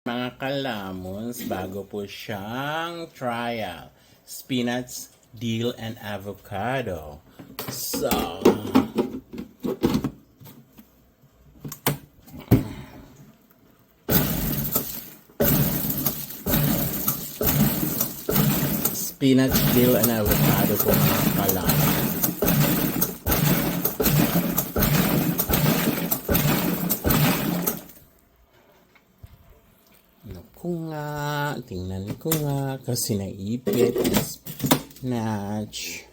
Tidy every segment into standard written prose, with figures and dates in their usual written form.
Mga kalamons, bago po siyang trial. Spinach, dill, and avocado. So, spinach, dill, and avocado po mga kalamons. Naku nga, tingnan ko nga kasi naipit spinach.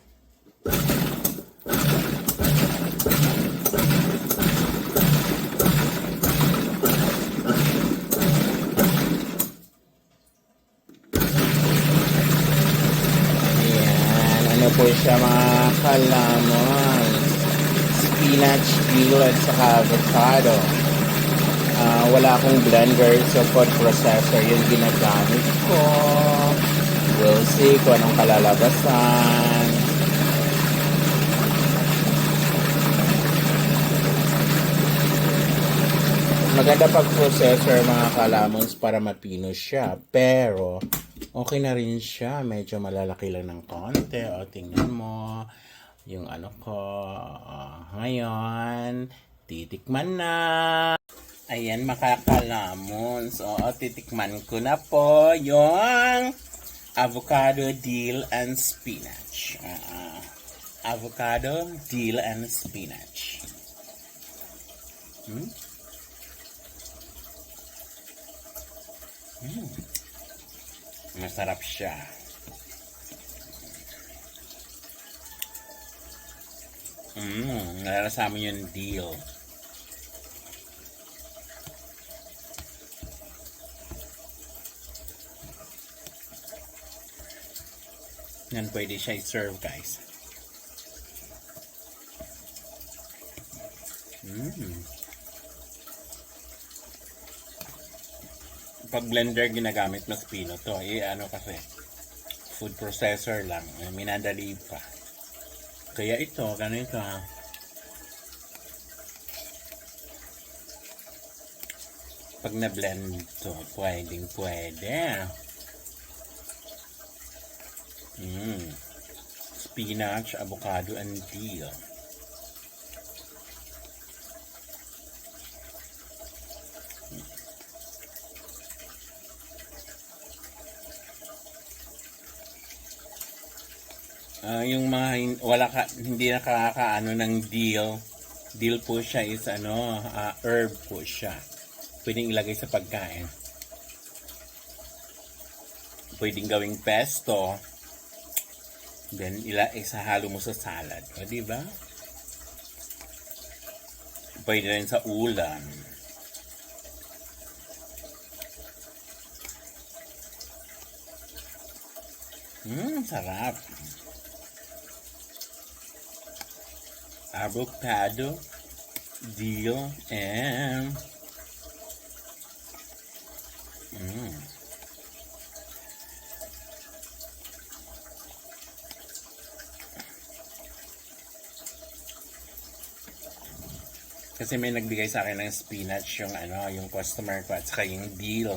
Ayan, ano po siya mga kalamons? Spinach, dill, at saka avocado. Wala akong blender, so food processor yung ginagamit ko. We'll see kung anong kalalabasan. Maganda pag processor mga kalamons para mapino siya. Pero, okay na rin siya. Medyo malalaki lang ng konti. O, tingnan mo. Yung ano ko. Ngayon, titikman na. Ayan, makakalamons. Oo, titikman ko na po yung avocado, dill, and spinach. Avocado, dill, and spinach. Masarap siya. Nalalasahan mo yung dill. Yan, pwede siya i-serve, guys. Pag blender ginagamit, mas pino to. Ano kasi, food processor lang. Minadali pa. Kaya ito, ganito ha. Pag na-blend to, pwede. Spinach, avocado, and dill. Yung mga hindi nakakaano ng dill po siya is herb po siya. Pwedeng ilagay sa pagkain. Pwedeng gawing pesto. Then, isahalo mo sa salad. O, diba? Pwede rin sa ulam. Sarap. Avocado, dill, and kasi may nagbigay sa akin ng spinach yung customer ko at saka yung dill.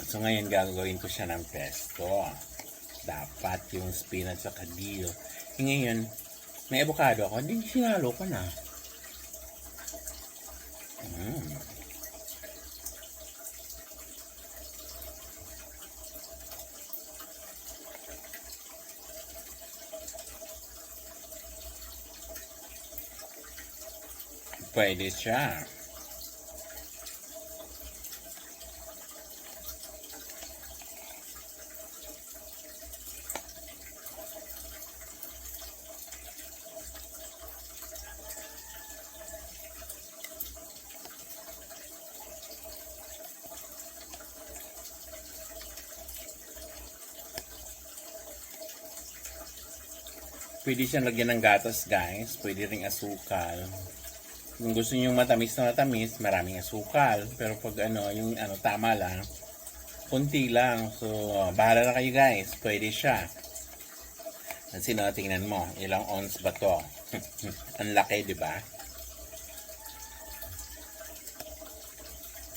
So ngayon gagawin ko siya ng pesto. Dapat yung spinach at dill. Ngayon, may avocado ako, hindi sinalo ko na. Pwede siya. Pwede siyang lagyan ng gatas, guys. Pwede ring asukal. Kung gusto niyo matamis na matamis, maraming asukal. Pero pag tama lang, kunti lang. So, bahala na kayo, guys. Pwede siya. Kasi tingnan mo, ilang ounce ba to? Ang laki, di ba?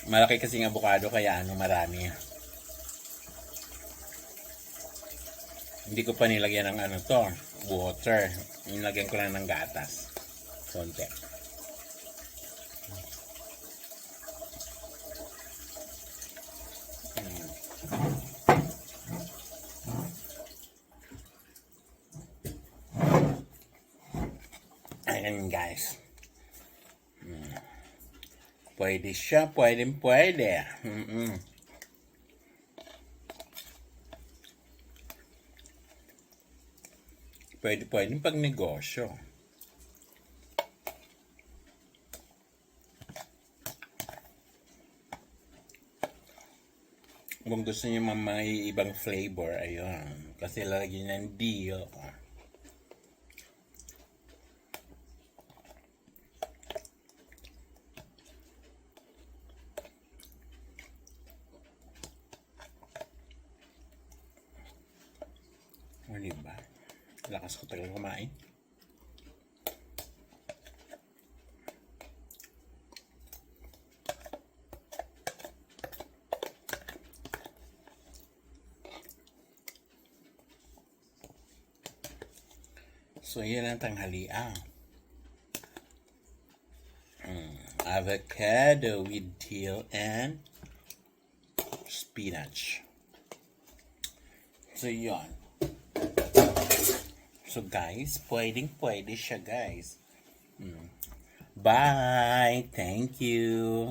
Malaki kasing avocado kaya marami. Hindi ko pa nilagyan ng water. Nilagyan ko lang ng gatas. Konti. Ayan guys. Pwede siya, pwede. Pwede pag negosyo. Kung gusto niyo may ibang flavor, ayun. Kasi lalagyan ng dill. O, diba? Lakas ko talaga kumain. So, yan ang tanghalian. Avocado with dill and spinach. So, yan. So, guys, pwede siya, guys. Bye! Thank you!